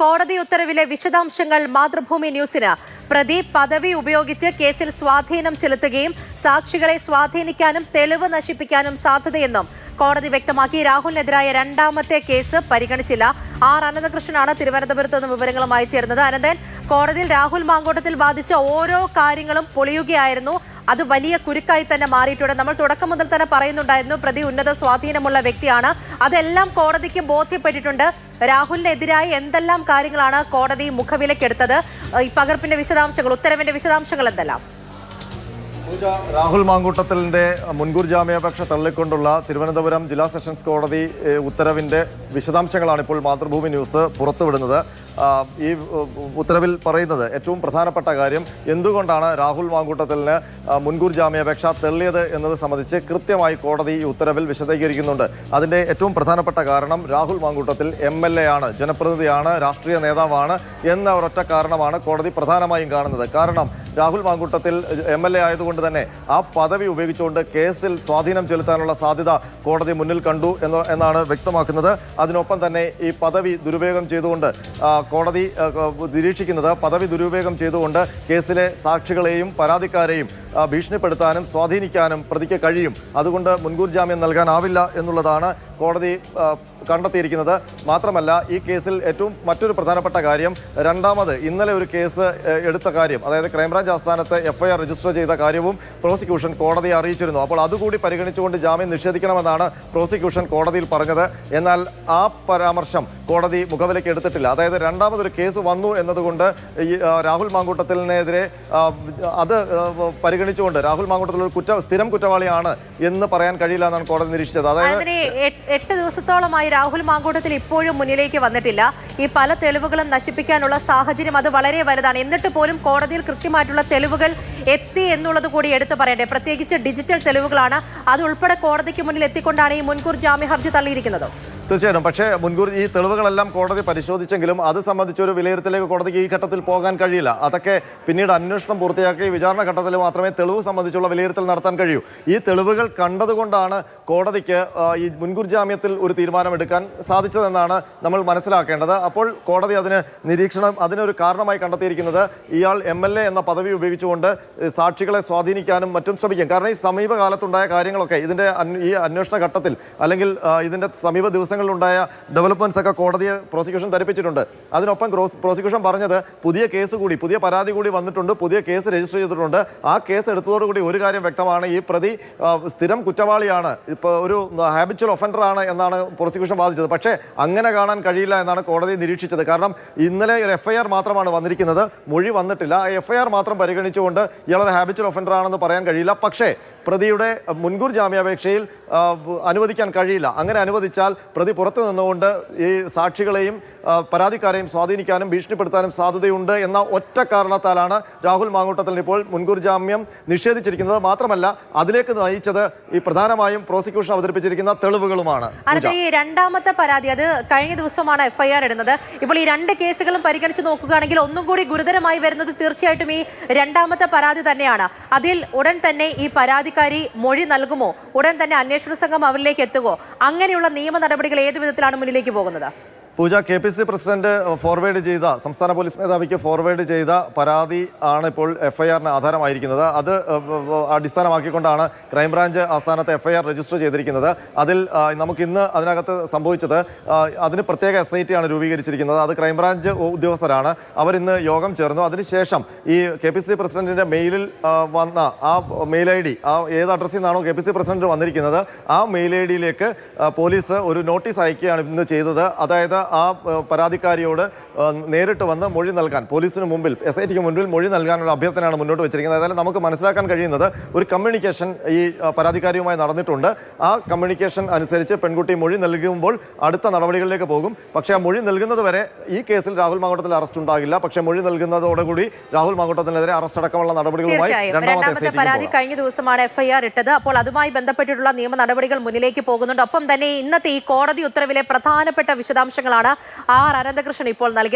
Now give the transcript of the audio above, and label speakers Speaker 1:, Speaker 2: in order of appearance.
Speaker 1: കോടതി ഉത്തരവിലെ വിശദാംശങ്ങൾ മാതൃഭൂമി ന്യൂസിന്. പ്രതി പദവി ഉപയോഗിച്ച് കേസിൽ സ്വാധീനം ചെലുത്തുകയും സാക്ഷികളെ സ്വാധീനിക്കാനും തെളിവ് നശിപ്പിക്കാനും സാധ്യതയെന്നും കോടതി വ്യക്തമാക്കി. രാഹുലിനെതിരായ രണ്ടാമത്തെ കേസ് പരിഗണിച്ചില്ല. ആർ അനന്തകൃഷ്ണനാണ് തിരുവനന്തപുരത്ത് നിന്ന് വിവരങ്ങളുമായി ചേർന്നത്. അനന്തൻ, കോടതിയിൽ രാഹുൽ മാങ്കൂട്ടത്തിൽ ബാധിച്ച ഓരോ കാര്യങ്ങളും പൊളിയുകയായിരുന്നു. അത് വലിയ കുരുക്കായി തന്നെ മാറിയിട്ടുണ്ട്. നമ്മൾ തുടക്കം മുതൽ തന്നെ പറയുന്നുണ്ടായിരുന്നു പ്രതി ഉന്നത സ്വാധീനമുള്ള വ്യക്തിയാണ്. അതെല്ലാം കോടതിക്ക് ബോധ്യപ്പെട്ടിട്ടുണ്ട്. രാഹുലിനെതിരായി എന്തെല്ലാം കാര്യങ്ങളാണ് കോടതി മുഖവിലക്കെടുത്തത്? ഈ പകർപ്പിന്റെ വിശദാംശങ്ങൾ, ഉത്തരവിന്റെ വിശദാംശങ്ങൾ എന്തെല്ലാം?
Speaker 2: രാഹുൽ മാങ്കൂട്ടത്തിലിന്റെ മുൻകൂർ ജാമ്യാപേക്ഷ തള്ളിക്കൊണ്ടുള്ള തിരുവനന്തപുരം ജില്ലാ സെഷൻസ് കോടതി ഉത്തരവിന്റെ വിശദാംശങ്ങളാണ് ഇപ്പോൾ മാതൃഭൂമി ന്യൂസ് പുറത്തുവിടുന്നത്. ഈ ഉത്തരവിൽ പറയുന്നത് ഏറ്റവും പ്രധാനപ്പെട്ട കാര്യം എന്തുകൊണ്ടാണ് രാഹുൽ മാങ്കൂട്ടത്തിലിന് മുൻകൂർ ജാമ്യാപേക്ഷ തള്ളിയത് എന്നത് സംബന്ധിച്ച് കൃത്യമായി കോടതി ഈ ഉത്തരവിൽ വിശദീകരിക്കുന്നുണ്ട്. അതിന്റെ ഏറ്റവും പ്രധാനപ്പെട്ട കാരണം രാഹുൽ മാങ്കൂട്ടത്തിൽ MLA ആണ്, ജനപ്രതിനിധിയാണ്, രാഷ്ട്രീയ നേതാവാണ് എന്ന ഒരൊറ്റ കാരണമാണ് കോടതി പ്രധാനമായും കാണുന്നത്. കാരണം രാഹുൽ മാങ്കൂട്ടത്തിൽ MLA ആയതുകൊണ്ട് തന്നെ ആ പദവി ഉപയോഗിച്ചുകൊണ്ട് കേസിൽ സ്വാധീനം ചെലുത്താനുള്ള സാധ്യത കോടതി മുന്നിൽ കണ്ടു എന്നാണ് വ്യക്തമാക്കുന്നത്. അതിനൊപ്പം തന്നെ ഈ പദവി ദുരുപയോഗം ചെയ്തുകൊണ്ട് കോടതി നിരീക്ഷിക്കുന്നത് പദവി ദുരുപയോഗം ചെയ്തുകൊണ്ട് കേസിലെ സാക്ഷികളെയും പരാതിക്കാരെയും ഭീഷണിപ്പെടുത്താനും സ്വാധീനിക്കാനും പ്രതിക്ക് കഴിയും. അതുകൊണ്ട് മുൻകൂർ ജാമ്യം നൽകാനാവില്ല എന്നുള്ളതാണ് കോടതി കണ്ടെത്തിയിരിക്കുന്നത്. മാത്രമല്ല, ഈ കേസിൽ മറ്റൊരു പ്രധാനപ്പെട്ട കാര്യം, രണ്ടാമത് ഇന്നലെ ഒരു കേസ് എടുത്ത കാര്യം, അതായത് ക്രൈംബ്രാഞ്ച് ആസ്ഥാനത്ത് FIR രജിസ്റ്റർ ചെയ്ത കാര്യവും പ്രോസിക്യൂഷൻ കോടതിയെ അറിയിച്ചിരുന്നു. അപ്പോൾ അതുകൂടി പരിഗണിച്ചുകൊണ്ട് ജാമ്യം നിഷേധിക്കണമെന്നാണ് പ്രോസിക്യൂഷൻ കോടതിയിൽ പറഞ്ഞത്. എന്നാൽ ആ പരാമർശം കോടതി മുഖവിലേക്ക് എടുത്തിട്ടില്ല. അതായത് രണ്ടാമതൊരു കേസ് വന്നു എന്നതുകൊണ്ട് ഈ രാഹുൽ മാങ്കൂട്ടത്തിനെതിരെ അത് പരിഗണിച്ചുകൊണ്ട് രാഹുൽ മാങ്കൂട്ടത്തിൽ ഒരു സ്ഥിരം കുറ്റവാളിയാണ് എന്ന് പറയാൻ കഴിയില്ല എന്നാണ് കോടതി നിരീക്ഷിച്ചത്. അതായത്
Speaker 1: 8 ദിവസത്തോളമായി രാഹുൽ മാങ്കൂട്ടത്തിൽ ഇപ്പോഴും മുന്നിലേക്ക് വന്നിട്ടില്ല. ഈ പല തെളിവുകളും നശിപ്പിക്കാനുള്ള സാഹചര്യം അത് വളരെ വലുതാണ്. എന്നിട്ട് പോലും കോടതിയിൽ കൃത്യമായിട്ടുള്ള തെളിവുകൾ എത്തി എന്നുള്ളത് കൂടി എടുത്തു പറയണ്ടേ? പ്രത്യേകിച്ച് ഡിജിറ്റൽ തെളിവുകളാണ്. അതുൾപ്പെടെ കോടതിക്ക് മുന്നിൽ എത്തിക്കൊണ്ടാണ് ഈ മുൻകൂർ ജാമ്യ ഹർജി തള്ളിയിരിക്കുന്നത്.
Speaker 2: തീർച്ചയായിട്ടും. പക്ഷേ മുൻകൂർ ഈ തെളിവുകളെല്ലാം കോടതി പരിശോധിച്ചെങ്കിലും അത് സംബന്ധിച്ചൊരു വിലയിരുത്തലേക്ക് കോടതിക്ക് ഈ ഘട്ടത്തിൽ പോകാൻ കഴിയില്ല. അതൊക്കെ പിന്നീട് അന്വേഷണം പൂർത്തിയാക്കി വിചാരണ ഘട്ടത്തിൽ മാത്രമേ തെളിവ് സംബന്ധിച്ചുള്ള വിലയിരുത്തൽ നടത്താൻ കഴിയൂ. ഈ തെളിവുകൾ കണ്ടതുകൊണ്ടാണ് കോടതിക്ക് ഈ മുൻകൂർ ജാമ്യത്തിൽ ഒരു തീരുമാനമെടുക്കാൻ സാധിച്ചതെന്നാണ് നമ്മൾ മനസ്സിലാക്കേണ്ടത്. അപ്പോൾ കോടതി അതിനൊരു കാരണമായി കണ്ടെത്തിയിരിക്കുന്നത് ഇയാൾ MLA എന്ന പദവി ഉപയോഗിച്ചുകൊണ്ട് സാക്ഷികളെ സ്വാധീനിക്കാനും മറ്റും ശ്രമിക്കും. കാരണം ഈ സമീപകാലത്തുണ്ടായ കാര്യങ്ങളൊക്കെ ഈ അന്വേഷണ ഘട്ടത്തിൽ അല്ലെങ്കിൽ ഇതിൻ്റെ സമീപ ദിവസങ്ങളിലുണ്ടായ ഡെവലപ്മെന്റ്സ് ഒക്കെ കോടതിയെ പ്രോസിക്യൂഷൻ ധരിപ്പിച്ചിട്ടുണ്ട്. അതിനൊപ്പം പ്രോസിക്യൂഷൻ പറഞ്ഞത് പുതിയ പരാതി കൂടി വന്നിട്ടുണ്ട്, പുതിയ കേസ് രജിസ്റ്റർ ചെയ്തിട്ടുണ്ട്. ആ കേസ് എടുത്തതോടുകൂടി ഒരു കാര്യം വ്യക്തമാണ്, ഈ പ്രതി സ്ഥിരം കുറ്റവാളിയാണ്, ഇപ്പോൾ ഒരു ഹാബിച്വൽ ഒഫൻഡർ ആണ് എന്നാണ് പ്രോസിക്യൂഷൻ വാദിച്ചത്. പക്ഷേ അങ്ങനെ കാണാൻ കഴിയില്ല എന്നാണ് കോടതി നിരീക്ഷിച്ചത്. കാരണം ഇന്നലെ ഒരു FIR മാത്രമാണ് വന്നിരിക്കുന്നത്, മൊഴി വന്നിട്ടില്ല. ആ FIR മാത്രം പരിഗണിച്ചുകൊണ്ട് ഇയാളൊരു ഹാബിച്വൽ ഒഫൻഡർ ആണെന്ന് പറയാൻ കഴിയില്ല. പക്ഷേ പ്രതിയുടെ മുൻകൂർ ജാമ്യാപേക്ഷയിൽ അനുവദിക്കാൻ കഴിയില്ല. അങ്ങനെ അനുവദിച്ചാൽ പ്രതി പുറത്തു നിന്നുകൊണ്ട് ഈ സാക്ഷികളെയും പരാതിക്കാരെയും സ്വാധീനിക്കാനും ഭീഷണിപ്പെടുത്താനും സാധ്യതയുണ്ട് എന്ന ഒറ്റ കാരണത്താലാണ് രാഹുൽ മാങ്കൂട്ടത്തിൽ ഇപ്പോൾ മുൻകൂർ ജാമ്യം നിഷേധിച്ചിരിക്കുന്നത്. മാത്രമല്ല, അതിലേക്ക് നയിച്ചത് ഈ പ്രധാനമായും പ്രോസിക്യൂഷൻ അവതരിപ്പിച്ചിരിക്കുന്ന തെളിവുകളുമാണ്.
Speaker 1: ഈ രണ്ടാമത്തെ പരാതി, അത് കഴിഞ്ഞ ദിവസമാണ് FIR ഇടുന്നത്. ഇപ്പോൾ ഈ രണ്ട് കേസുകളും പരിഗണിച്ച് നോക്കുകയാണെങ്കിൽ ഒന്നും കൂടി ഗുരുതരമായി വരുന്നത് തീർച്ചയായിട്ടും ഈ രണ്ടാമത്തെ പരാതി തന്നെയാണ്. അതിൽ ഉടൻ തന്നെ ഈ പരാതിക്കാരി മൊഴി നൽകുമോ? ഉടൻ തന്നെ അന്വേഷണ സംഘം അവരിലേക്ക് എത്തുമോ? അങ്ങനെയുള്ള നിയമ നടപടികൾ ഏത് വിധത്തിലാണ് മുന്നിലേക്ക് പോകുന്നത്?
Speaker 2: പൂജ, KPC പ്രസിഡന്റ് സംസ്ഥാന പോലീസ് മേധാവിക്ക് ഫോർവേഡ് ചെയ്ത പരാതി ആണ് ഇപ്പോൾ FIRന് ആധാരമായിരിക്കുന്നത്. അത് അടിസ്ഥാനമാക്കിക്കൊണ്ടാണ് ക്രൈംബ്രാഞ്ച് ആസ്ഥാനത്ത് FIR രജിസ്റ്റർ ചെയ്തിരിക്കുന്നത്. അതിൽ നമുക്കിന്ന് അതിനകത്ത് സംഭവിച്ചത്, അതിന് പ്രത്യേക SIT ആണ് രൂപീകരിച്ചിരിക്കുന്നത്. അത് ക്രൈംബ്രാഞ്ച് ഉദ്യോഗസ്ഥരാണ്. അവരിന്ന് യോഗം ചേർന്നു. അതിനുശേഷം ഈ KPC പ്രസിഡന്റിന്റെ മെയിലിൽ വന്ന ആ മെയിൽ ID, ഏത് അഡ്രസ്സിൽ നിന്നാണോ KPC പ്രസിഡന്റ് വന്നിരിക്കുന്നത് ആ മെയിൽ IDയിലേക്ക് പോലീസ് ഒരു നോട്ടീസ് അയക്കുകയാണ് ഇന്ന് ചെയ്തത്. അതായത് ആ പരാതിക്കാരിയോട് നേരിട്ട് വന്ന് മൊഴി നൽകാൻ, പോലീസിന് മുമ്പിൽ SITക്ക് മുൻപിൽ മൊഴി നൽകാനുള്ള അഭ്യർത്ഥനയാണ് മുന്നോട്ട് വെച്ചിരിക്കുന്നത്. അതായത് നമുക്ക് മനസ്സിലാക്കാൻ കഴിയുന്നത് ഒരു കമ്മ്യൂണിക്കേഷൻ ഈ പരാതിക്കാരിയുമായി നടന്നിട്ടുണ്ട്. ആ കമ്മ്യൂണിക്കേഷൻ അനുസരിച്ച് പെൺകുട്ടി മൊഴി നൽകുമ്പോൾ അടുത്ത നടപടികളിലേക്ക് പോകും. പക്ഷേ ആ മൊഴി നൽകുന്നത് വരെ ഈ കേസിൽ രാഹുൽ മാങ്കൂട്ടത്തിൽ അറസ്റ്റ് ഉണ്ടാകില്ല. പക്ഷേ മൊഴി നൽകുന്നതോടുകൂടി രാഹുൽ മാങ്കൂട്ടത്തിനെതിരെ അറസ്റ്റ് അടക്കമുള്ള നടപടികളുമായി രണ്ടാമത്തെ
Speaker 1: പരാതി കഴിഞ്ഞ ദിവസമാണ് FIR ഇട്ടത്. അപ്പോൾ അതുമായി ബന്ധപ്പെട്ടിട്ടുള്ള നിയമ നടപടികൾ മുന്നിലേക്ക് പോകുന്നുണ്ട്. ഒപ്പം തന്നെ ഇന്നത്തെ ഈ കോടതി ഉത്തരവിലെ പ്രധാനപ്പെട്ട വിശദാംശങ്ങളാണ് ആർ അനന്തകൃഷ്ണൻ ഇപ്പോൾ നൽകിയത്.